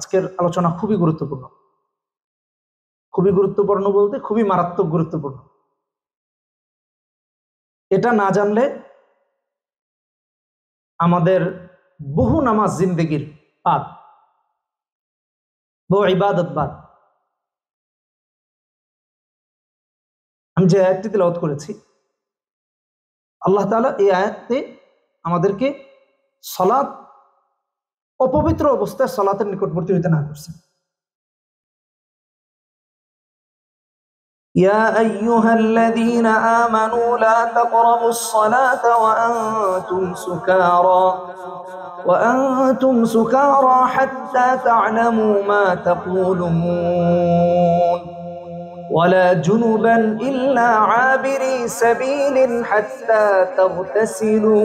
আজকের আলোচনা খুবই গুরুত্বপূর্ণ। খুবই গুরুত্বপূর্ণ বলতে খুবই মারাত্মক গুরুত্বপূর্ণ। এটা না জানলে আমাদের বহু নামাজ জিন্দেগির বাদ, বহু ইবাদত বাদ। আমি যে আয়াতটি তিলাওয়াত করেছি, আল্লাহ তাআলা এই আয়াতে আমাদেরকে সালাত, অপবিত্র অবস্থায় সালাতের নিকটবর্তী হইতে না করছেন। ইয়া আইয়ুহাল্লাযীনা আমানু লা তাকরাবুস সালাতা ওয়া আনতুম সুকারা হাত্তা তা'লামু মা তাকুলুন ওয়ালা জুনুবান ইল্লা আবিরি সাবিলিন হাত্তা তাগতাসিলু।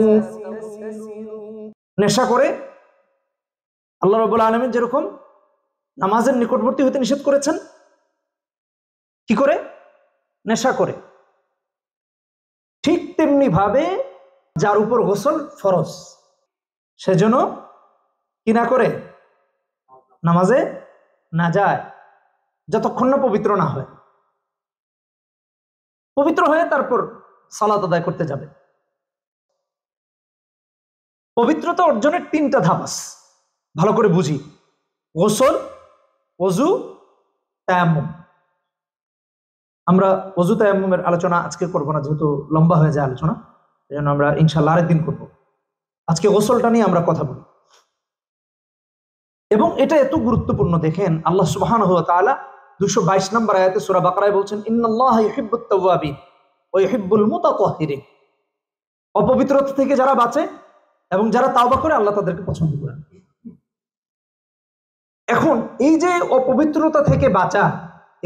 নেশা করে আল্লাহ রাব্বুল আলামিন যেরকম নামাজের নিকটবর্তী হতে নিষেধ করেছেন, কি করে? নেশা করে। ঠিক তেমনি ভাবে যার উপর গোসল ফরজ, সেজন্য কি না করে? নামাজে না যায় যতক্ষণ না পবিত্র না হয়। পবিত্র হয়ে তারপর সালাত আদায় করতে যাবে। পবিত্রতা অর্জনের 3টা ধাপ আছে, ভালো করে বুঝি। গোসল, ওযু, তায়াম্মুম। আমরা ওযু তায়াম্মুমের আলোচনা আজকে করব না, যেহেতু লম্বা হয়ে যায় আলোচনা, এজন্য আমরা ইনশাআল্লাহ আরেকদিন করব। আজকে গোসলটা নিয়ে আমরা কথা বলি। এবং এটা এত গুরুত্বপূর্ণ, দেখেন আল্লাহ সুবহানাহু ওয়া তাআলা 222 নম্বর আয়াতে সূরা বাকারায় বলছেন, ইন্নাল্লাহা ইউহিব্বুত তাওয়াবিন ওয়া ইউহিব্বুল মুতাতাহহিরিন। অপবিত্রতা থেকে যারা বাঁচে এবং যারা তাওবা করে, আল্লাহ তাদেরকে পছন্দ করেন। এখন এই যে অপবিত্রতা থেকে বাঁচা,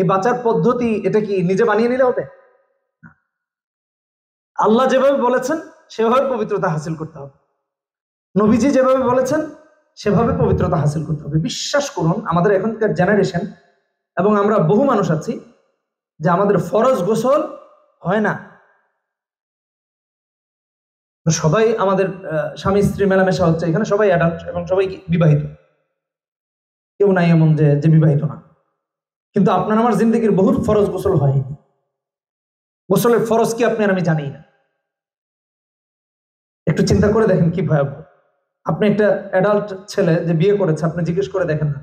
এই বাঁচার পদ্ধতি এটা কি নিজে বানিয়ে নিলে হবে? আল্লাহ যেভাবে বলেছেন সেভাবে পবিত্রতা হাসিল করতে হবে। নবীজি যেভাবে বলেছেন সেভাবে পবিত্রতা হাসিল করতে হবে। বিশ্বাস করুন, আমাদের এখনকার জেনারেশন এবং আমরা বহু মানুষ আছি যে আমাদের ফরজ গোসল হয় না। সবাই আমাদের স্বামী স্ত্রী মেলামেশা হচ্ছে, এখানে সবাই অ্যাডাল্ট এবং সবাই বিবাহিত, কেউ নাই এমন যে বিবাহিত না। কিন্তু আপনার আমার জিন্দেগির বহুত ফরজ গোসল হয়নি। গোসলের ফরজ কি আপনি আর আমি জানি না। একটু চিন্তা করে দেখেন কি ভয়াবহ। আপনি একটা অ্যাডাল্ট ছেলে যে বিয়ে করেছে, আপনি জিজ্ঞেস করে দেখেন না,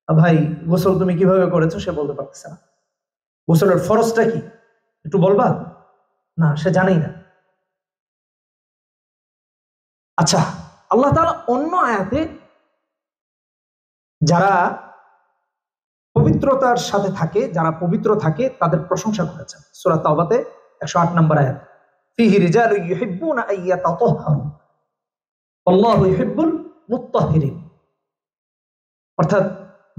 ভাই গোসল তুমি কিভাবে করেছো? সে বলতে পারতেছে না। গোসলের ফরজটা কি একটু বলবা? না, সে জানেই না। আচ্ছা, আল্লাহ তাআলা অন্য আয়াতে যারা পবিত্রতার সাথে থাকে, যারা পবিত্র থাকে, তাদের প্রশংসা করেছেন। সূরা তাওবাতে 108 নম্বর আয়াত, ফিহি রিজালুন ইউহিব্বুনা আইয়াতাতাহহারু আল্লাহু ইউহিব্বুল মুত্তাহহিরিন। অর্থাৎ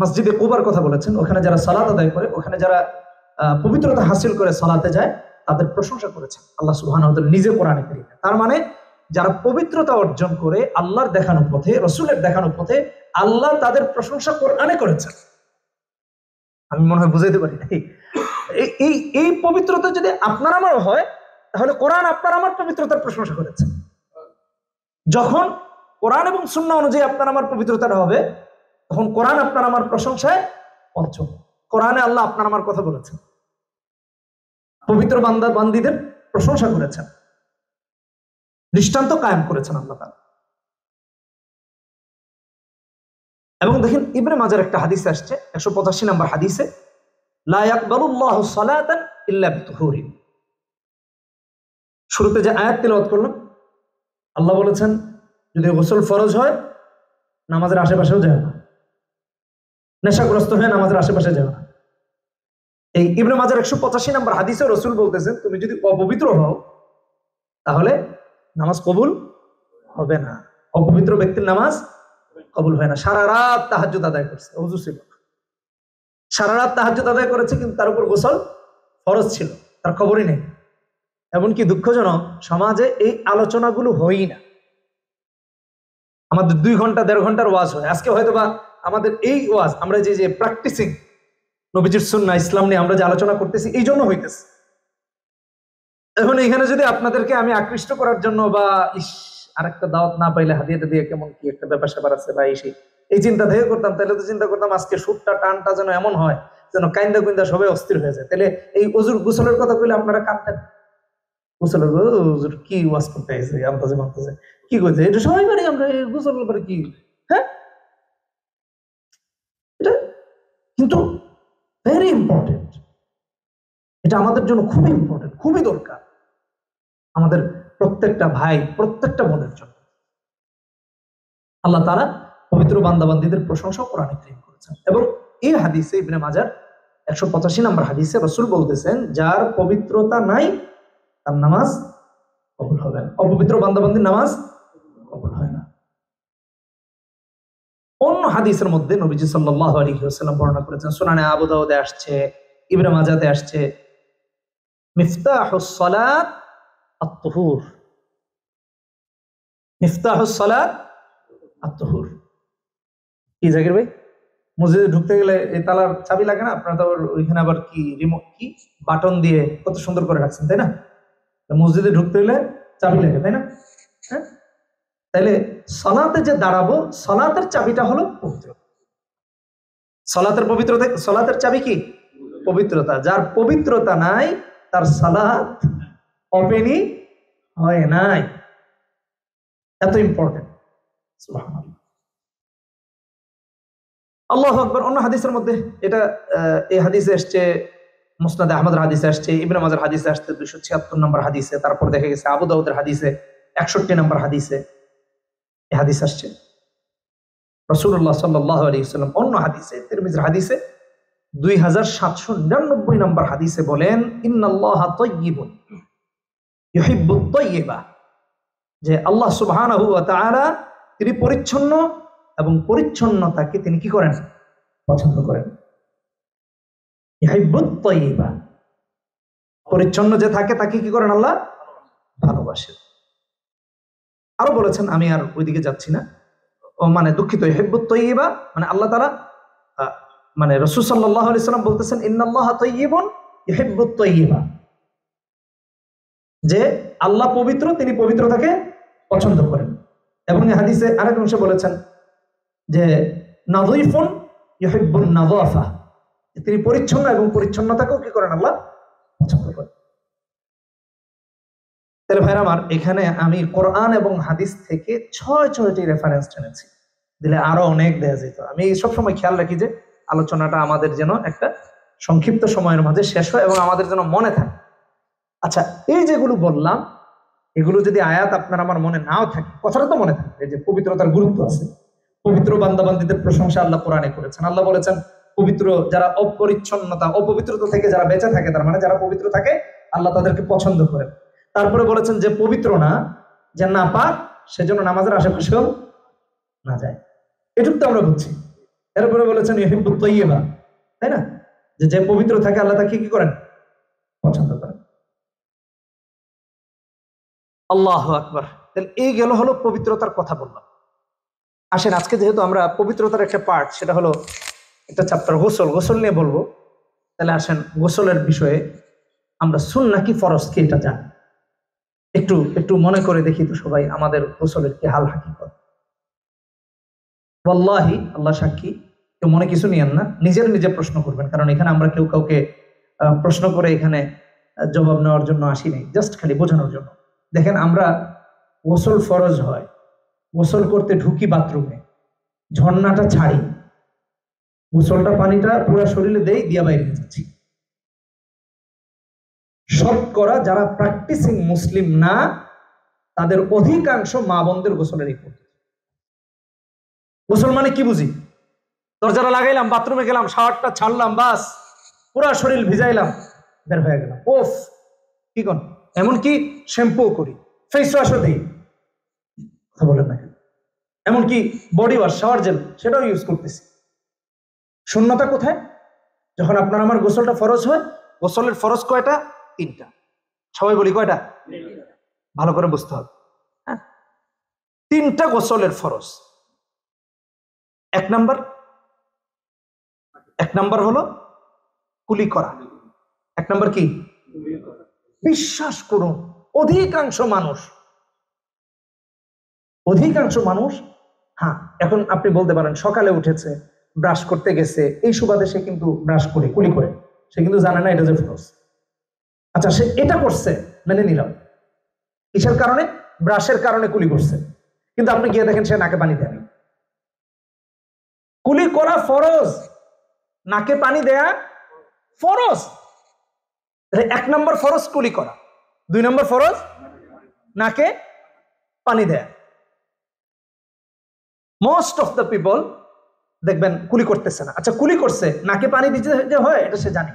মসজিদে কুবার কথা বলেছেন, ওখানে যারা সালাত আদায় করে, ওখানে যারা পবিত্রতা হাসিল করে সালাতে যায়, তাদের প্রশংসা করেছেন আল্লাহ সুবহানাহু ওয়া তাআলা নিজে কোরআনে কারীমে। তার মানে যারা পবিত্রতা অর্জন করে আল্লাহর দেখানো পথে, রাসূলের দেখানো পথে, আল্লাহ তাদের প্রশংসা কোরআনে করেছেন। আমি মনে হয় বুঝাইতে পারি নাই। এই পবিত্রতা যদি আপনার আমার হয়, তাহলে কোরআন আপনার আমার পবিত্রতার প্রশংসা করেছে। যখন কোরআন এবং সুন্নাহ অনুযায়ী আপনার আমার পবিত্রতাটা হবে, তখন কোরআন আপনার আমার প্রশংসায় পঞ্চম। কোরআনে আল্লাহ আপনার আমার কথা বলেছেন, পবিত্র বান্দা বান্দীদের প্রশংসা করেছেন, দৃষ্টান্ত কায়েম করেছেন আল্লাহ তাআলা। এবং দেখেন ইবনে মাজার একটা হাদিসে আসছে, 185 নম্বর হাদিসে, লা ইয়াকবালুল্লাহু সালাতান ইল্লা বিতুহুরিন। শুরুতে যে আয়াত তিলাওয়াত করলাম, আল্লাহ বলেছেন যদি গোসল ফরজ হয় নামাজের আশেপাশেও যায় না, নেশাগ্রস্ত হয়ে নামাজের আশেপাশে যাবে না। এই ইবনে মাজার 185 নম্বর হাদিসে রাসূল বলতেছেন, তুমি যদি অপবিত্র হও তাহলে নামাজ কবুল হবে না। অপবিত্র ব্যক্তির নামাজ কবুল হয় না। সারা রাত তাহাজ্জুদ আদায় করছে, ওযু ছিল, সারা রাত তাহাজ্জুদ আদায় করেছে, কিন্তু তার উপর গোসল ফরজ ছিল, তার খবরই নেই। এমনকি দুঃখজনক, সমাজে এই আলোচনাগুলো হয়ই না। আমাদের 2 ঘন্টা 1.5 ঘন্টার ওয়াজ হয়। আজকে হয়তোবা আমাদের এই ওয়াজ, আমরা যে প্র্যাকটিসিং নবীজির সুন্নাহ ইসলাম নিয়ে আমরা যে আলোচনা করতেছি, এই জন্য হইতেছে। এখন এখানে যদি আপনাদেরকে আমি আকৃষ্ট করার জন্য বা আরেকটা দাওয়াত না পাইলে হাদিয়াটা দিয়ে কেমন কি একটা ব্যাপার স্যাপার আছে বা এই সেই, এই চিন্তা থেকে করতাম, তাহলে তো চিন্তা করতাম আজকে সুরটা টানটা যেন এমন হয় যেন কাইন্দা কুইন্দা সবাই অস্থির হয়ে যায়। তাহলে এই অজুর গোসলের কথা কইলে আপনারা কাঁদতেন, গোসলের হুজুর কি ওয়াজ করতে এসে আন্তাজে মান্তাজে কি করছে, এটা সবাই পারি আমরা, গোসলের পরে কি, হ্যাঁ এটা কিন্তু ভেরি ইম্পর্টেন্ট, এটা আমাদের জন্য খুবই ইম্পর্টেন্ট, খুবই দরকার আমাদের প্রত্যেকটা ভাই প্রত্যেকটা বোনের জন্য। আল্লাহ তাআলা পবিত্র বান্দাবান্দীদের প্রশংসা কোরআনে কারীম করেছেন। এবং এই হাদিসে ইবনে মাজার 185 নম্বর হাদিসে রাসূল বলতেছেন, যার পবিত্রতা নাই তার নামাজ কবুল হবে না, অপবিত্র বান্দাবান্দীর নামাজ কবুল হয় না। অন্য হাদিসের মধ্যে নবীজি সাল্লাল্লাহু আলাইহি ওয়াসাল্লাম বর্ণনা করেছেন, সুনানে আবু দাউদে আসছে, ইবনে মাজাতে আসছে, মিফতাহুস সালাত আত-তুহুর, মিফতাহুস সালাত আত-তুহুর। কি জাকির ভাই, মসজিদে ঢুকতে গেলে এই তালার চাবি লাগে না? আপনারা তো ওইখানে আবার কি রিমোট কি বাটন দিয়ে কত সুন্দর করে রাখছেন, তাই না? মসজিদে ঢুকতে গেলে চাবি লাগে, তাই না? হ্যাঁ, তাইলে সালাতে যে দাঁড়াবো, সালাতের চাবিটা হলো পবিত্রতা। সালাতের পবিত্রতা, সালাতের চাবি কি? পবিত্রতা। যার পবিত্রতা নাই তার সালাত ওপেনই হয় নাই। এত ইম্পর্টেন্ট। সুবহানাল্লাহ, আল্লাহু আকবার। অন্য হাদিসের মধ্যে এটা এই হাদিসে আসছে, মুসনাদে আহমদের হাদিসে আসছে, ইবনে মাজার হাদিসে আসছে 276 নম্বর হাদিসে, তারপর দেখা গেছে আবু দাউদের হাদিসে 61 নম্বর হাদিসে এই হাদিস আসছে। রাসূলুল্লাহ সাল্লাল্লাহু আলাইহি ওয়াসাল্লাম অন্য হাদিসে, তিরমিজির হাদিসে 2799 নম্বর হাদিসে বলেন, ইন্নাল্লাহা তাইয়্যিবুন ইউহিব্বুত তাইয়্যিবা, যে আল্লাহ সুবহানাহু ওয়া তাআলা তিনি পরিচ্ছন্ন এবং পরিচ্ছন্নতাকে তিনি কি করেন? পছন্দ করেন। ইউহিব্বুত তাইয়্যিবা, পরিচ্ছন্ন যে থাকে তাকে কি করেন? আল্লাহ ভালোবাসেন। আরো বলেছেন, আমি আর ওইদিকে যাচ্ছি না, মানে দুঃখিত, ইউহিব্বুত তাইয়্যিবা মানে আল্লাহ তাআলা মানে রাসূল সাল্লাল্লাহু আলাইহি ওয়াসাল্লাম বলতেছেন, ইন্নাল্লাহা তাইয়্যিবুন ইউহিব্বুত তাইয়্যিবা, যে আল্লাহ পবিত্র, তিনি পবিত্রতাকে পছন্দ করেন। এবং এই হাদিসে আরেক অংশে বলেছেন যে নাযীফুন ইউহিব্বুন নাযাফা, তিনি পরিচ্ছন্ন এবং পরিচ্ছন্নতাকেও কি করেন? আল্লাহ পছন্দ করেন। তাহলে ভাইরা আমার, এখানে আমি কোরআন এবং হাদিস থেকে 6টি রেফারেন্স টেনেছি, দিলে আরো অনেক দেয়া যেত। আমি সবসময় খেয়াল রাখি যে আলোচনাটা আমাদের যেন একটা সংক্ষিপ্ত সময়ের মাঝে শেষ হয় এবং আমাদের যেন মনে থাকে। আচ্ছা, এই যেগুলো বললাম, এগুলো যদি আয়াত আপনার আমার মনে নাও থাকে, কথাটা তো মনে থাকবে যে পবিত্রতার গুরুত্ব আছে। পবিত্র বান্দাবান্দীদের প্রশংসা আল্লাহ কোরআনে করেছেন। আল্লাহ বলেছেন, পবিত্র যারা অপরিচ্ছন্নতা অপবিত্রতা থেকে যারা বেঁচে থাকে, তার মানে যারা পবিত্র থাকে আল্লাহ তাদেরকে পছন্দ করেন। তারপরে বলেছেন যে পবিত্র না, যে না পাক, সেজন্য নামাজের আশেপাশেও না যায়। এটুকু তো আমরা বুঝছি। এরপরে বলেছেন ইউহিব্বুত তাইয়্যিবা, তাই না? যে পবিত্র থাকে আল্লাহ তাকে কি করেন? পছন্দ করেন। আল্লাহু আকবার। তাহলে এই গেল হলো পবিত্রতার কথা বললাম। আসেন, আজকে যেহেতু আমরা পবিত্রতার একটা পার্ট, সেটা হলো একটা চ্যাপ্টার গোসল, গোসল নিয়ে বলবো। তাহলে আসেন, গোসলের বিষয়ে আমরা সুন্নাহ কি ফরজ কি এটা জানি। একটু একটু মনে করে দেখি তো সবাই, আমাদের গোসলের কি হাল হাকিকত। ওয়াল্লাহি, আল্লাহ সাক্ষী, কেউ মনে কিছু নিয়েন না, নিজের নিজে প্রশ্ন করবেন, কারণ এখানে আমরা কেউ কাউকে প্রশ্ন করে এখানে জবাব নেওয়ার জন্য আসি নাই, জাস্ট খালি বোঝানোর জন্য। দেখেন, আমরা গোসল ফরজ হয়, গোসল করতে ঢুকি বাথরুমে, ঝর্ণাটা ছাড়ি, গোসলটা পানিটা পুরো শরীরে দেই, দিয়া বাইরে যাচ্ছি। শতকরা যারা প্র্যাকটিসিং মুসলিম না, তাদের অধিকাংশ মা বোনদের গোসলের এই পদ্ধতি। গোসল মানে কি বুঝি? দরজাটা লাগাইলাম, বাথরুমে গেলাম, শাওয়ারটা ছাড়লাম, বাস পুরো শরীর ভিজাইলাম, বের হয়ে গেলাম। ওফ, কি কোন, এমনকি শ্যাম্পু করি, ফেস ওয়াশও দিই, কথা বলেন না কেন? এমনকি বডি ওয়াশ, শাওয়ার জেল, সেটাও ইউজ করতেছি। শূন্যতা কোথায়? যখন আপনার আমার গোসলটা ফরজ হয়। গোসলের ফরজ কয়টা? 3টা। সবাই বলি কয়টা? ভালো করে বুঝতে হবে। হ্যাঁ, 3টা গোসলের ফরজ। এক নাম্বার হলো কুলি করা। এক নাম্বার কি? বিশ্বাস করুন, অধিকাংশ মানুষ হ্যাঁ, এখন আপনি বলতে পারেন সকালে উঠেছে, ব্রাশ করতে গেছে, এই সুবাদে সে কিন্তু ব্রাশ করে কুলি করে, সে কিন্তু জানে না এটা যে ফরজ। আচ্ছা, সে এটা করছে, মেনে নিলাম। কিসের কারণে? ব্রাশের কারণে কুলি করছে। কিন্তু আপনি গিয়ে দেখেন সে নাকে পানি দেয়নি। কুলি করা ফরজ, নাকে পানি দেয়া ফরজ। 1 নম্বর ফরজ কুলি করা, 2 নম্বর ফরজ নাকে পানি দেয়া। মোস্ট অফ দ্য পিপল দেখবেন কুলি করতেছে না। আচ্ছা, কুলি করছে, নাকে পানি দিতে যে হয় এটা সে জানে।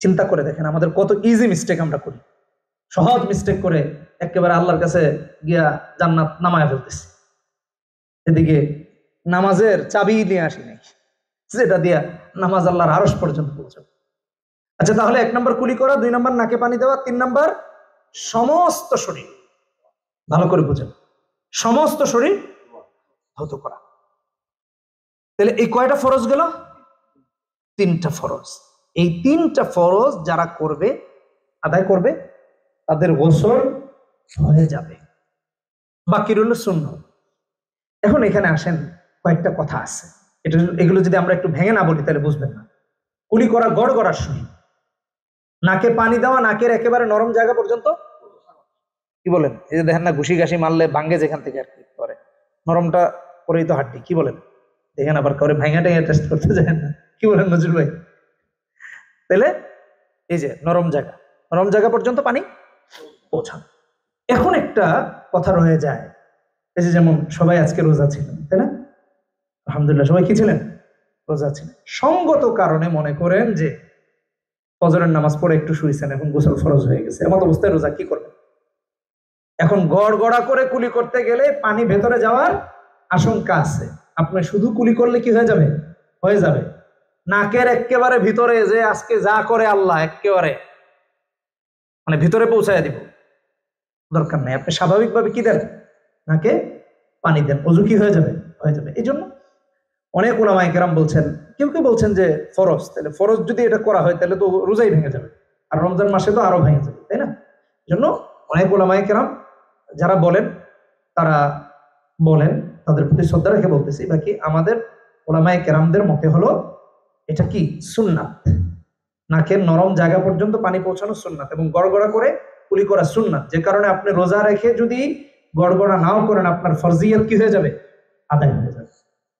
চিন্তা করে দেখেন আমাদের কত ইজি মিস্টেক আমরা করি, সহজ মিস্টেক করে একেবারে আল্লাহর কাছে গিয়া জান্নাত নামায় ফেলতেছি। এদিকে নামাজের চাবি নিয়ে আসি নাই, যেটা দিয়া নামাজ আল্লাহর আরশ পর্যন্ত পৌঁছাবে। আচ্ছা, তাহলে 1 নম্বর কুলি করা, 2 নম্বর নাকে পানি দেওয়া, 3 নম্বর সমস্ত শরীর, ভালো করে বুঝেন, সমস্ত শরীর ধৌত করা। তাহলে এই কয়টা ফরজ গেল? 3টা ফরজ। এই 3টা ফরজ যারা করবে, আদায় করবে, তাদের গোসল হয়ে যাবে, বাকি রইল সুন্নাত। এখন এখানে আসেন, কয়েকটা কথা আছে, এগুলো যদি আমরা একটু ভেঙে না বলি তাহলে বুঝবেন না। কুলি করা গড় গড়ার সময় নাকে পানি দেওয়া, নাকের একেবারে নরম জায়গা পর্যন্ত, কি বলেন? এই যে দেখেন না, ঘুষি ঘাসি মারলে ভাঙ্গে যেখান থেকে আর কি করে, নরমটা করেই তো হাড্ডি, কি বলেন? দেখেন আবার করে ভাঙা টেঙা টেস্ট করতে যায় না, কি বলেন নজরুল ভাই? তাহলে এই যে নরম জায়গা পর্যন্ত পানি পৌঁছান। এখন একটা কথা রয়ে যায়, এই যে যেমন সবাই আজকে রোজা ছিলেন, তাই না? আলহামদুলিল্লাহ, সবাই কি ছিলেন? রোজা ছিলেন। সঙ্গত কারণে মনে করেন যে ফজরের নামাজ পড়ে একটু শুয়েছেন, এখন গোসল ফরজ হয়ে গেছে, এমন অবস্থায় রোজা কি করবেন? এখন গড় গড়া করে কুলি করতে গেলে পানি ভেতরে যাওয়ার আশঙ্কা আছে। আপনি শুধু কুলি করলে কি হয়ে যাবে? হয়ে যাবে। নাকের একেবারে ভিতরে যে আজকে যা করে আল্লাহ একেবারে মানে ভিতরে পৌঁছায় দিব, দরকার নাই। আপনি স্বাভাবিকভাবে কি দেন? নাকে পানি দেন, অজু কি হয়ে যাবে? হয়ে যাবে। এই জন্য অনেক উলামায়ে কেরাম বলছেন, কেউ কেউ বলছেন যে ফরজ, তাহলে ফরজ যদি এটা করা হয় তাহলে তো রোজাই ভেঙে যাবে, আর রমজান মাসে তো আরো ভেঙে যাবে, তাই না? এই জন্য অনেক উলামায়ে কেরাম যারা বলেন, তারা বলেন, তাদের প্রতি শ্রদ্ধা রেখে বলতেছি, বাকি আমাদের উলামায়ে কেরামদের মতে হলো এটা কি সুন্নাত, নাকের নরম জায়গা পর্যন্ত পানি পৌঁছানো সুন্নাত, এবং গড়গড়া করে কুলি করা সুন্নাত। যে কারণে আপনি রোজা রেখে যদি গড়গড়া নাও করেন, আপনার ফরজিয়ত কি হয়ে যাবে? আদায় হয়ে যাবে।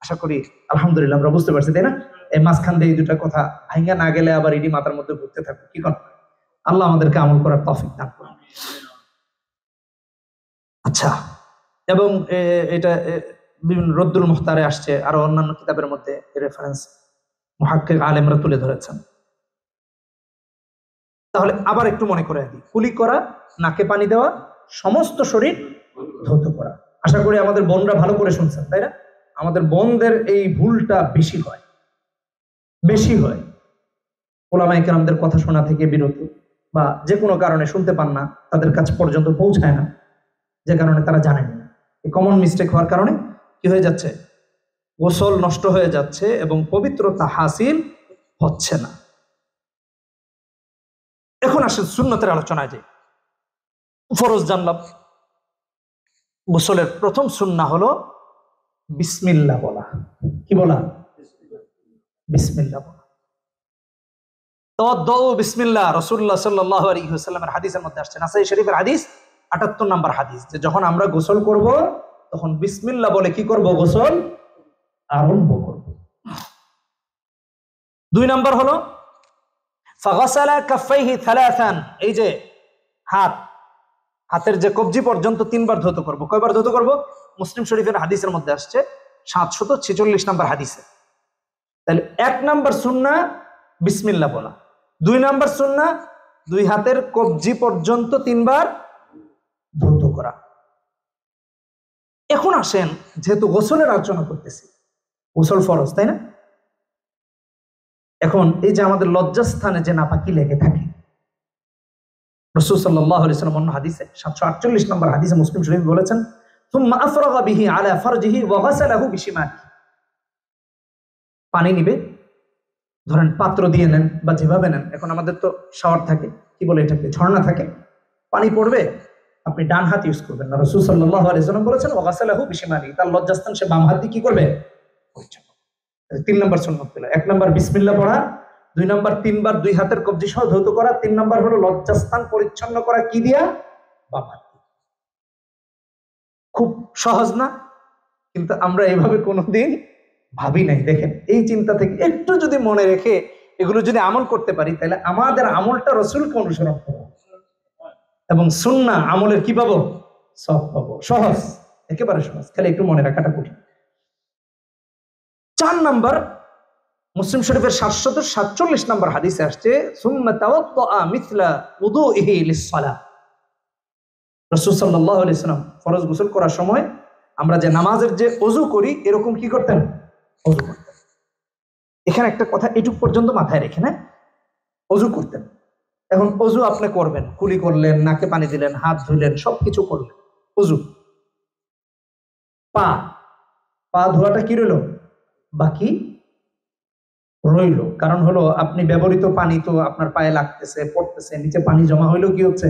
আশা করি আলহামদুলিল্লাহ আমরা বুঝতে পারছি, তাই না? এই মাঝখান দিয়ে এই দুটা কথা ভাঙ্গা না গেলে আবার এটি মাথার মধ্যে ঘুরতে থাকবে, কি করেন? আল্লাহ আমাদেরকে আমল করার তৌফিক দান করুন। আচ্ছা, এবং এটা বিভিন্ন রদ্দুল মুখতারে আসছে, আরো অন্যান্য কিতাবের মধ্যে রেফারেন্স মুহাক্কিক আলেমরা তুলে ধরেছেন। তাহলে আবার একটু মনে করে দিই, কুলি করা, নাকে পানি দেওয়া, সমস্ত শরীর ধৌত করা। আশা করি আমাদের বোনরা ভালো করে শুনছেন, তাই না? আমাদের বোনদের এই ভুলটা বেশি হয়। ওলামায়ে কেরামদের কথা শোনা থেকে বিরত, বা যে কোনো কারণে শুনতে পান না, তাদের কাছে পর্যন্ত পৌঁছায় না, যে কারণে তারা জানেন না। এই কমন মিস্টেক হওয়ার কারণে কি হয়ে যাচ্ছে? গোসল নষ্ট হয়ে যাচ্ছে এবং পবিত্রতা হাসিল হচ্ছে না। এখন আসেন সুন্নতের আলোচনায়। যে ফরজ জানলাম, গোসলের প্রথম সুন্নাহ হলো বিসমিল্লাহ বলা। কি বলা? বিসমিল্লাহ বলা। তাওয়াদ্দউ বিসমিল্লাহ, রাসূলুল্লাহ সাল্লাল্লাহু আলাইহি ওয়াসাল্লামের হাদিসের মধ্যে আসছে, নাসাঈ শরীফের হাদিস ৭৮ নম্বর হাদিস, যে যখন আমরা গোসল করব তখন বিসমিল্লাহ বলে কি করব? গোসল আরম্ভ করব। 2 নম্বর হলো ফাগাসালা কাফাইহি থালাথান, এই যে হাতের যে কবজি পর্যন্ত 3 বার ধৌত করব। কয়বার ধৌত করব? মুসলিম শরীফের হাদিসের মধ্যে আসছে ৭৪৬ নম্বর হাদিসে। তাহলে 1 নম্বর সুন্নাহ বিসমিল্লাহ বলা, 2 নম্বর সুন্নাহ 2 হাতের কবজি পর্যন্ত 3 বার ধৌত করা। এখন আসেন, যেহেতু গোসলের আলোচনা করতেছি, গোসল ফরজ, তাই না? এখন এই যে আমাদের লজ্জাস্থানে যে নাপাকি লেগে থাকে, রাসূল সাল্লাল্লাহু আলাইহি ওয়াসাল্লাম অন্য হাদিসে ৭৪৮ নম্বর হাদিসে মুসলিম শরীফ বলেছেন, সুম্মা আফরাগা বিহি আলা ফারজিহি ওয়া গাসালাহু বিশিমালি, পানি নিবে, ধরেন পাত্র দিয়ে নেন বা যেভাবে নেন, এখন আমাদের তো শাওয়ার থাকে, কি বলে এটাকে, ঝর্ণা থাকে, পানি পড়বে, আপনি ডান হাত ইউজ করবেন না। রাসূল সাল্লাল্লাহু আলাইহি ওয়াসাল্লাম বলেছেন ওয়াগাসালাহু বিশিমালি, তার লজ্জাস্থান সে বাম হাত দিয়ে কি করবে? পরিচ্ছন্ন। 3 নম্বর সুন্নাত হলো 1 নম্বর বিসমিল্লাহ পড়া, 2 নম্বর 3 বার 2 হাতের কবজি সহ ধৌত করা, 3 নম্বর হলো লজ্জাস্থান পরিচ্ছন্ন করা কি দিয়া? বাম হাত। খুব সহজ না? কিন্তু আমরা এইভাবে কোনোদিন ভাবি নাই। দেখেন, এই চিন্তা থেকে একটু যদি মনে রেখে এগুলো যদি আমল করতে পারি, তাহলে আমাদের আমলটা রাসূলকে অনুসরণ করব এবং সুন্নাহ আমলের কি পাবো? সব পাবো। সহজ, একেবারে সহজ, খালি একটু মনে রাখাটা কঠিন। 4 নম্বর, মুসলিম শরীফের 747 নম্বর হাদিসে আসছে সুম্মা তাওয়াদ্দা মিছলা উযুইহি লিস-সালাহ। রাসূল সাল্লাল্লাহু আলাইহি ওয়াসাল্লাম ফরজ গোসল করার সময় আমরা যে নামাজের যে ওযু করি এরকম কি করতেন? ওযু করতেন। এখানে একটা কথা এটুক পর্যন্ত মাথায় রেখে না, ওযু করতেন। এখন ওযু আপনি করবেন, কুলি করলেন, নাকে পানি দিলেন, হাত ধুইলেন, সবকিছু করলেন, ওযু। পা পা ধোয়াটা কি রইল? বাকি রইল। কারণ হলো আপনি ব্যবহৃত পানি তো আপনার পায়ে লাগতেছে, পড়তেছে, নিচে পানি জমা হইলেও কি হচ্ছে?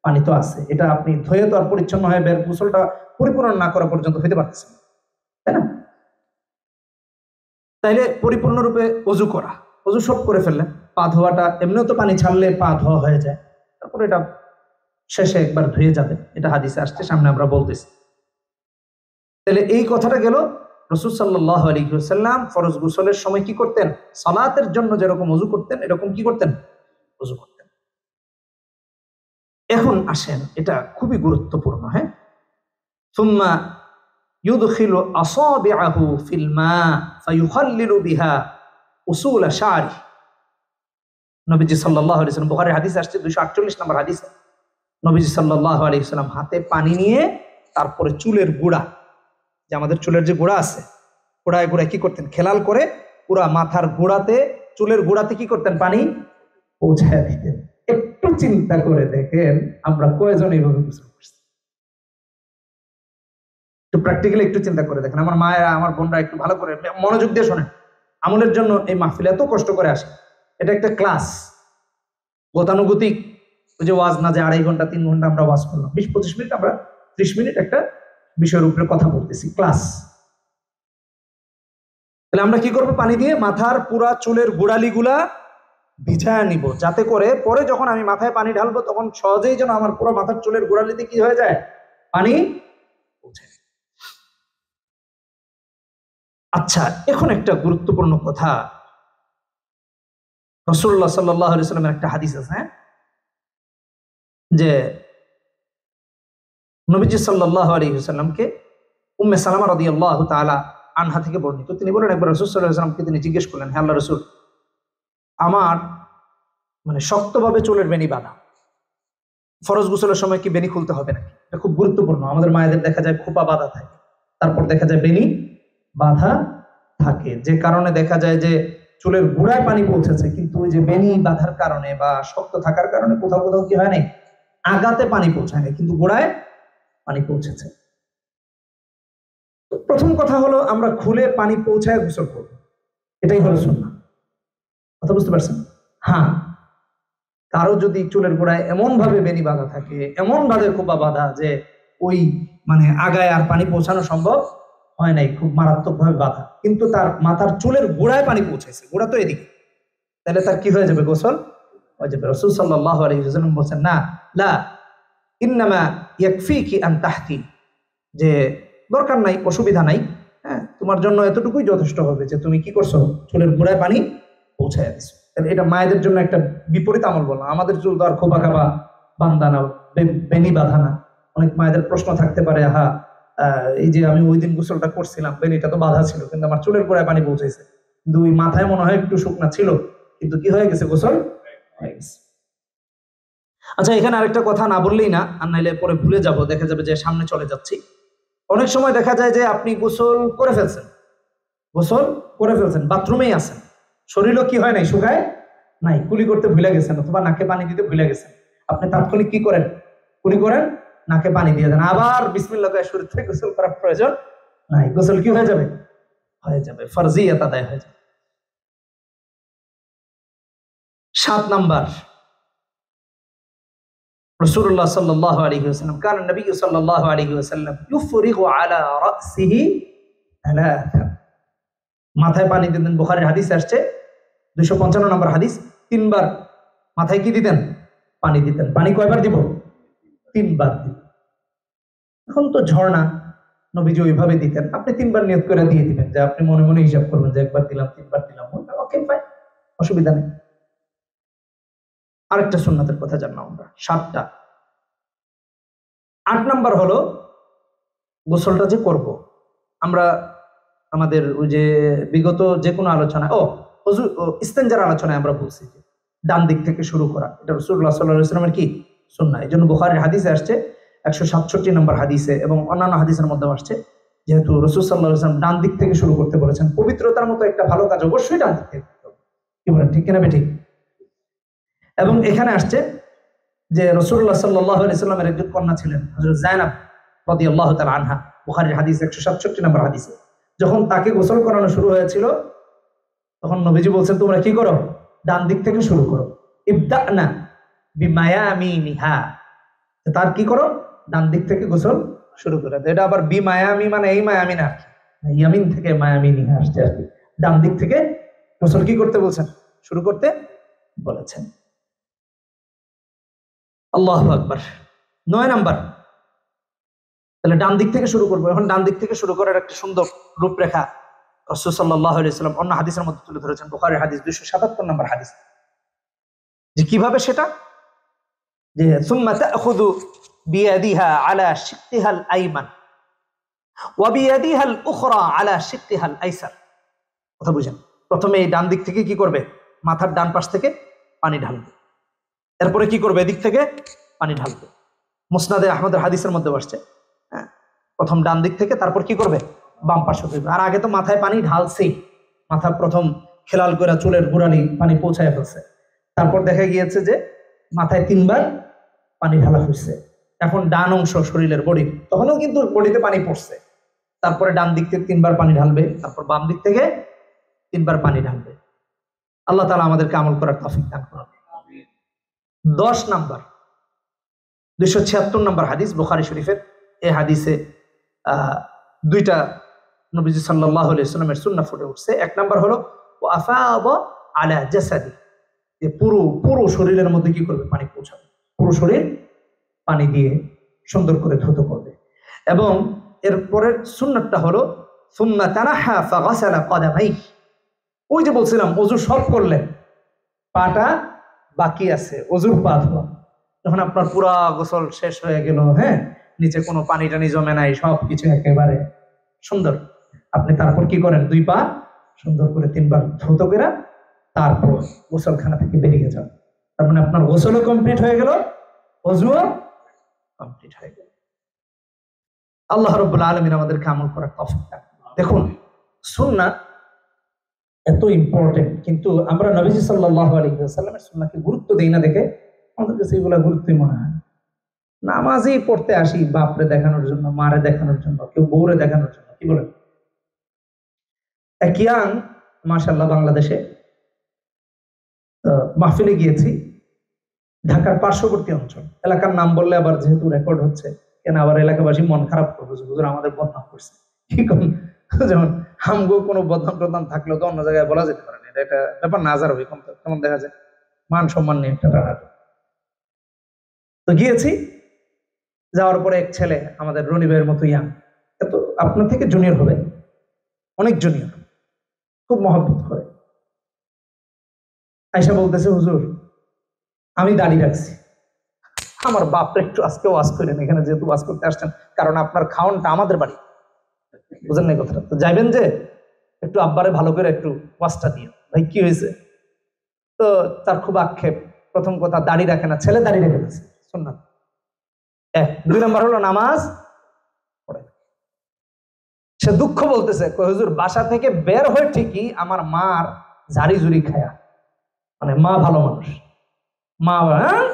পানি তো আছে, এটা আপনি ধুয়ে তো আর পরিচ্ছন্ন হয়ে বের গোসলটা পরিপূর্ণ না করা পর্যন্ত হইতে পারতেছে না, তাই না? তাইলে পরিপূর্ণরূপে ওযু করা, ওযু সব করে ফেললেন, পা ধোয়াটা এমনিও তো পানি ছাড়লে পা ধোয়া হয়ে যায়, তারপর এটা শেষে একবার ধুয়ে যাবে, এটা হাদিসে আসছে, সামনে আমরা বলতেছি। তাহলে এই কথাটা গেল। রাসূল সাল্লাল্লাহু আলাইহি ওয়াসাল্লাম ফরজ গোসলের সময় কি করতেন? সালাতের জন্য যেরকম ওযু করতেন এরকম কি করতেন? ওযু করতেন। এখন আসেন, এটা খুবই গুরুত্বপূর্ণ। হ্যাঁ, সুম্মা ইউদখিলু আসাবিআহু ফিল মা ফায়ুখাল্লিলু বিহা উসুল শা'রি। নবীজি সাল্লাল্লাহু আলাইহি ওয়াসাল্লাম, বুখারীর হাদিস আসছে 248 নম্বর হাদিস, নবীজি সাল্লাল্লাহু আলাইহি ওয়াসাল্লাম হাতে পানি নিয়ে তারপরে চুলের গোড়া, যে আমাদের চুলের যে গোড়া আছে, গোড়ায় গোড়ায় কি করতেন? খেলাল করে পুরা মাথার গোড়াতে, চুলের গোড়াতে কি করতেন? পানি পৌঁছায় দিতেন। একটু চিন্তা করে দেখেন আমরা কয়জন এইভাবে গোসল করছি। একটু প্র্যাকটিক্যালি একটু চিন্তা করে দেখেন। আমার মায়েরা, আমার বোনরা একটু ভালো করে মনোযোগ দিয়ে শোনেন। আমলের জন্য এই মাহফিলে এত কষ্ট করে আসে, এটা একটা ক্লাস, গতানুগতিক। ওই যে ওয়াজ না, যে 2.5 ঘন্টা 3 ঘন্টা আমরা ওয়াজ করলাম, 20-25 মিনিট আমরা 30 মিনিট একটা বিষয়ের উপরে কথা বলতেছি, ক্লাস। তাহলে আমরা কি করবো? পানি দিয়ে মাথার পুরা চুলের গোড়ালিগুলা ভিজায় নিব, যাতে করে পরে যখন আমি মাথায় পানি ঢালবো তখন সহজেই যেন আমার পুরো মাথার চুলের গোড়ালিতে কি হয়ে যায়? পানি পৌঁছে। আচ্ছা, এখন একটা গুরুত্বপূর্ণ কথা, রাসূলুল্লাহ সাল্লাল্লাহু আলাইহি ওয়াসাল্লামের একটা হাদিস আছে, হ্যাঁ, যে নবীজি সাল্লাল্লাহু আলাইহি ওয়াসাল্লামকে উম্মে সালামা রাদিয়াল্লাহু তাআলা আনহা থেকে বর্ণিত, তিনি বলেন একবার রাসূল সাল্লাল্লাহু আলাইহি ওয়াসাল্লামকে তিনি জিজ্ঞেস করলেন, হে আল্লাহর রাসূল, আমার মানে শক্তভাবে চুলের বেনি বাঁধা, ফরজ গোসলের সময় কি বেনি খুলতে হবে নাকি? এটা খুব গুরুত্বপূর্ণ। আমাদের মায়েদের দেখা যায় খোপা বাঁধা থাকে, তারপর দেখা যায় বেনি বাঁধা থাকে, যে কারণে দেখা যায় যে চুলের গোড়ায় পানি পৌঁছেছে, কিন্তু ওই যে বেনি বাঁধার কারণে বা শক্ত থাকার কারণে কোথাও কোথাও কি হয় নাই? আগাতে পানি পৌঁছায় নাই, কিন্তু গোড়ায় পানি পৌঁছেছে। প্রথম কথা হলো আমরা খুলে পানি পৌঁছায় গোসল করব, এটাই হলো সুন্নাহ। কথা বুঝতে পারছেন? হ্যাঁ, কারো যদি চুলের গোড়ায় এমন ভাবে বেনি বাঁধা থাকে, এমন ভাবে খোপা বাঁধা যে ওই মানে আগায় আর পানি পৌঁছানো সম্ভব হয় নাই, খুব মারাত্মক ভাবে বাঁধা, কিন্তু তার মাথার চুলের গোড়ায় পানি পৌঁছেছে, গোড়া তো এদিকে, তাহলে তার কি হয়ে যাবে? গোসল হয়ে যাবে। রাসূল সাল্লাল্লাহু আলাইহি ওয়াসাল্লাম বলেন, না লা ইন্নামা ইয়াকফিকি আন তাহতি, যে দরকার নাই, অসুবিধা নাই, হ্যাঁ, তোমার জন্য এতটুকুই যথেষ্ট হবে যে তুমি কি করছো? চুলের গোড়ায় পানি পৌঁছায় দিছো। এটা মায়েদের জন্য একটা বিপরীত আমল বললাম। আমাদের চুল তো আর খোপা খাবা বান্ধা না, বেনি বাঁধা না। অনেক মায়েদের প্রশ্ন থাকতে পারে, এই যে আমি ওই দিন গোসলটা করছিলাম, বেনিটা তো বাঁধা ছিল, কিন্তু আমার চুলের গোড়ায় পানি পৌঁছেছে, কিন্তু ওই মাথায় মনে হয় একটু শুকনা ছিল, কিন্তু কি হয়ে গেছে? গোসল হয়ে গেছে। আচ্ছা, এখানে আরেকটা কথা না বললেই না, আর নাইলে পরে ভুলে যাব, দেখা যাবে যে সামনে চলে যাচ্ছি। অনেক সময় দেখা যায় যে আপনি গোসল করে ফেলছেন, বাথরুমেই আছেন, শরীরও কি হয় নাই? শুকায় নাই, কুলি করতে ভুলে গেছেন, অথবা নাকে পানি দিতে ভুলে গেছেন। আপনি তাৎক্ষণিক কি করেন? কুলি করেন, নাকে পানি দিয়ে দেন, আবার বিসমিল্লাহ করে শরীর থেকে গোসল করার প্রয়োজন নাই। গোসল কি হয়ে যাবে? হয়ে যাবে, ফরজিয়াত আদায় হয়ে যাবে। 7 নাম্বার, রাসূলুল্লাহ সাল্লাল্লাহু আলাইহি ওয়াসাল্লাম কানা নবী সাল্লাল্লাহু আলাইহি ওয়াসাল্লাম ইউফরিগু আলা রাসিহি সালাসা, মাথায় পানি দিতেন। বুখারীর হাদিসে আসছে 255 নম্বর হাদিস, তিনবার মাথায় কি দিতেন? পানি দিতেন। পানি কয়বার দিব? তিনবার দিব। এখন তো ঝর্ণা, নবীজি ওইভাবে দিতেন। আপনি তিনবার নিয়ত করে দিয়ে দিবেন, যে আপনি মনে মনে হিসাব করবেন যে একবার দিলাম, তিনবার দিলাম, ওকে ফাইন, অসুবিধা নেই। আরেকটা সুন্নাতের কথা জানলাম আমরা, 7টা। 8 নাম্বার হলো গোসলটা যে করব আমরা, আমাদের ওই যে বিগত যে কোনো আলোচনায় ইস্তেঞ্জার আলোচনায় আমরা বলছি যে ডান দিক থেকে শুরু করা, এটা রাসূলুল্লাহ সাল্লাল্লাহু আলাইহি ওয়াসাল্লামের কি সুন্নাহ। এই জন্য বুখারীর হাদিসে আসছে 167 নম্বর হাদিসে, এবং অন্যান্য হাদিসের মধ্যে আসছে, যেহেতু রাসূল সাল্লাল্লাহু আলাইহি ওয়াসাল্লাম ডান দিক থেকে শুরু করতে বলেছেন, পবিত্রতার মতো একটা ভালো কাজ অবশ্যই ডান দিক থেকে করতে হবে। কি বলেন, ঠিক কিনা বেঠিক? এবং এখানে আসছে যে রাসূলুল্লাহ সাল্লাল্লাহু আলাইহি ওয়াসাল্লামের একজন কন্যা ছিলেন হযরত যায়েনব রাদিয়াল্লাহু তাআলা আনহা, বুখারীর হাদিস 167 নম্বর হাদিসে, যখন তাকে গোসল করানো শুরু হয়েছিল তখন নবীজি বলছেন, তোমরা কি করো? ডান দিক থেকে শুরু করো। ইবদানা বিমায়ামিনিহা, তার কি করো? ডান দিক থেকে গোসল শুরু করে। এটা আবার বিমায়ামি মানে এই মায়ামি না, ইয়ামিন থেকে মায়ামিনিহা আসছে আর কি। ডান দিক থেকে গোসল কি করতে বলছেন? শুরু করতে বলেছেন। আল্লাহু আকবার। 9 নাম্বার, তাহলে ডান দিক থেকে শুরু করবো। এখন ডান দিক থেকে শুরু করার একটা সুন্দর রূপরেখা রাসূল সাল্লাল্লাহু আলাইহি ওয়াসাল্লাম অন্য হাদিসের মধ্যে তুলে ধরেছেন। বুখারীর হাদিস 277 নম্বর হাদিস, যে কিভাবে সেটা, যে সুম্মা তাখুযু বিয়াদিহা আলা শিক্কিহাল আইমান ওয়া বিয়াদিহাল উখরা আলা শিক্কিহাল আইসার। কথা বুঝেন? প্রথমে এই ডান দিক থেকে কি করবে? মাথার ডান পাশ থেকে পানি ঢালবে। এরপরে কি করবে? এদিক থেকে পানি ঢালবে। মুসনাদে আহমদের হাদিসের মধ্যে আসছে, হ্যাঁ, প্রথম ডান দিক থেকে, তারপর কি করবে? বাম পাশে দিবে। আর আগে তো মাথায় পানি ঢালছেই, মাথা প্রথম খেলাল করে চুলের গোড়ালি পানি পৌঁছায় ফেলছে। তারপর দেখা গিয়েছে যে মাথায় 3বার পানি ঢালা হয়েছে। এখন ডান অংশ শরীরের বডি, তখনও কিন্তু বডিতে পানি পড়ছে। তারপরে ডান দিক থেকে 3বার পানি ঢালবে, তারপর বাম দিক থেকে 3বার পানি ঢালবে। আল্লাহ তাআলা আমাদেরকে আমল করার তৌফিক দান করুন। 10 নাম্বার, 276 নম্বর হাদিস বুখারী শরীফের। এই হাদিসে 2টা নবীজি সাল্লাল্লাহু আলাইহি ওয়াসাল্লামের সুন্নাহ ফুটে উঠছে। 1 নাম্বার হলো ওয়া আফাদা আলা জাসাদি, যে পুরো শরীরের মধ্যে কি করবে? পানি পৌঁছাবে। পুরো শরীর পানি দিয়ে সুন্দর করে ধৌত করবে। এবং এর পরের সুন্নাতটা হলো সুম্মা তানাহা ফাগাসালা কদামাইহি। ওই যে বলছিলাম ওযু সব করলেন, পাটা বাকি আছে, ওযুর পা ধোয়া। যখন আপনার পুরা গোসল শেষ হয়ে গেল, হ্যাঁ, নিচে কোনো পানি টানি জমে নাই, সবকিছু একেবারে সুন্দর, আপনি তারপর কি করেন? 2 পা সুন্দর করে 3বার ধৌত করে তারপর গোসলখানা থেকে বেরিয়ে যান। তার মানে আপনার গোসলও কমপ্লিট হয়ে গেল, ওযুও কমপ্লিট হয়ে গেল। আল্লাহ রাব্বুল আলামিন আমাদেরকে আমল করার তৌফিক দান করুন। দেখুন, সুন্নাহ এত ইম্পর্টেন্ট, কিন্তু আমরা নবীজি সাল্লাল্লাহু আলাইহি ওয়াসাল্লামের সুন্নাহকে গুরুত্ব দেই না দেখে আমাদের কাছে এগুলো গুরুত্বই মনে হয়। নামাজই পড়তে আসি বাপরে দেখানোর জন্য, মারে দেখানোর জন্য, কেউ বউরে দেখানোর জন্য। কি বলেন? এক ইয়াং মাশাআল্লাহ বাংলাদেশে মাহফিলে গিয়েছি, ঢাকার পার্শ্ববর্তী অঞ্চল, এলাকার নাম বললে আবার যেহেতু রেকর্ড হচ্ছে, কেন আবার এলাকাবাসী মন খারাপ করবে, হুজুর আমাদের বদনাম করছে। কি কোন, যেমন হামগো কোনো বদনাম টদনাম থাকলেও তো অন্য জায়গায় বলা যেতে পারে না, এটা একটা ব্যাপার না, হাজার হবে কেমন দেখা যায়, মান সম্মান নিয়ে একটা টানা। তো গিয়েছি, যাওয়ার পরে এক ছেলে আমাদের রনি ভাইয়ের মতো ইয়াং, এত আপনার থেকে জুনিয়র হবে, অনেক জুনিয়র, খুব মহব্বত করে, আয়সা বলতেছে, হুজুর আমি দাঁড়িয়ে রাখছি। আমার বাপরে একটু আজকে ওয়াজ করেন, এখানে যেহেতু ওয়াজ করতে আসছেন, কারণ আপনার খাওয়ানটা আমাদের বাড়ি, বুঝেন না কথাটা? তো যাইবেন যে একটু আব্বারে ভালো করে একটু ওয়াজটা দিও। ভাই কি হয়েছে? তো তার খুব আক্ষেপ, প্রথম কথা দাঁড়িয়ে রাখে না, ছেলে দাঁড়িয়ে রেখে দিচ্ছে সুন্নাত। 2 নাম্বার হলো নামাজ পড়ে। সে দুঃখ বলতেছে, হুজুর বাসা থেকে বের হয়ে ঠিকই আমার মার ঝাড়ি ঝুড়ি খায়া, মানে মা ভালো মানুষ, মা হ্যাঁ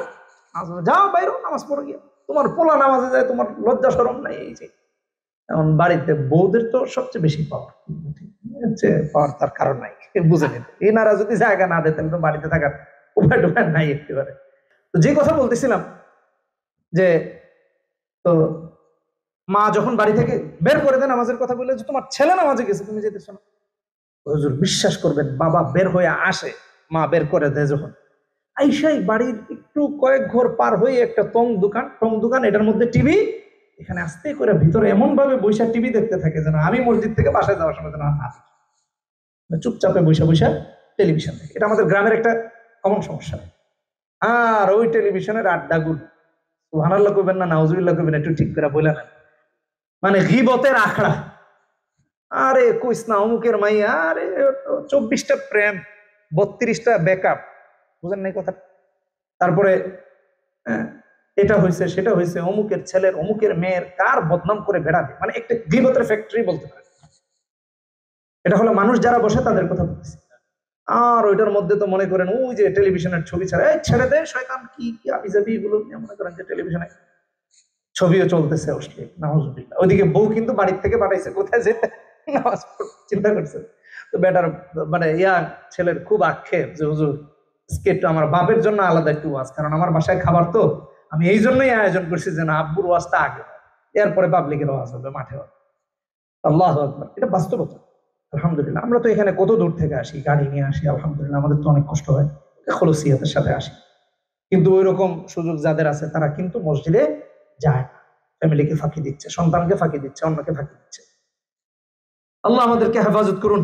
যাও বাইরে নামাজ পড়ে গিয়ে, তোমার পোলা নামাজে যায়, তোমার লজ্জা শরম নাই। এই যে এমন বাড়িতে বউদের তো সবচেয়ে বেশি পাওয়ার, পাওয়ার তার কারণ নাই, বুঝে নিতে। এনারা যদি জায়গা না দিতেন তো বাড়িতে থাকার উপায় টুপায় নাই একেবারে। তো যে কথা বলতেছিলাম, যে তো মা যখন বাড়ি থেকে বের করে দেয় নামাজের কথা বলে, যে তোমার ছেলে নামাজে গেছে তুমি যেতেছো না। হুজুর বিশ্বাস করবেন, বাবা বের হয়ে আসে, মা বের করে দেয় যখন, আইসাই বাড়ির একটু কয়েক ঘর পার হয়ে একটা টং দোকান, এটার মধ্যে টিভি, এখানে আস্তে করে ভিতরে এমন ভাবে বৈশা টিভি দেখতে থাকে যেন আমি মসজিদ থেকে বাসায় যাওয়ার সময় যেন না, চুপচাপে বৈশা বৈশা টেলিভিশন দেখে। এটা আমাদের গ্রামের একটা কমন সমস্যা। আর ওই টেলিভিশনের আড্ডাগুলো, সুবহানাল্লাহ কইবেন না নাউজুবিল্লাহ কইবেন, একটু ঠিক করে বলে না, মানে গীবতের আখড়া। আরে কইস না অমুকের মাইয়া, আরে 24টা প্রেম, 32টা ব্যাকআপ, বুঝেন নাই কথা। তারপরে এটা হয়েছে সেটা হয়েছে, অমুকের ছেলের অমুকের মেয়ের কার বদনাম করে বেড়াবে, মানে একটা গীবতের ফ্যাক্টরি বলতে পারে। এটা হলো মানুষ যারা বসে তাদের কথা বলতেছে। আর ওইটার মধ্যে তো মনে করেন ওই যে টেলিভিশনের ছবি ছাড়া, এই ছেড়ে দেয় শয়তান, কি কি আবিজাবি এগুলো মনে করেন যে টেলিভিশনে ছবিও চলতেছে অশ্লীল, নাউজুবিল্লাহ। ওইদিকে বউ কিন্তু বাড়ির থেকে পাঠাইছে কোথায় যেতে, নামাজ পড়তে, চিন্তা করছে। তো বেটার মানে ছেলের খুব আক্ষেপ যে হুজুর আজকে একটু আমার বাপের জন্য আলাদা একটু ওয়াজ, কারণ আমার বাসায় খাবার, তো আমি এই জন্যই আয়োজন করছি যে না আব্বুর ওয়াজটা আগে হয়, এরপরে পাবলিকের ওয়াজ হবে, মাঠে হবে। আল্লাহু আকবার, এটা বাস্তবতা। আলহামদুলিল্লাহ, আমরা তো এখানে কত দূর থেকে আসি, গাড়ি নিয়ে আসি, আলহামদুলিল্লাহ আমাদের তো অনেক কষ্ট হয়, খলসিয়াতের সাথে আসি। কিন্তু ওই রকম সুযোগ যাদের আছে তারা কিন্তু মসজিদে যায় না, ফ্যামিলিকে ফাঁকি দিচ্ছে, সন্তানকে ফাঁকি দিচ্ছে, অন্যকে ফাঁকি দিচ্ছে। আল্লাহ আমাদেরকে হেফাজত করুন।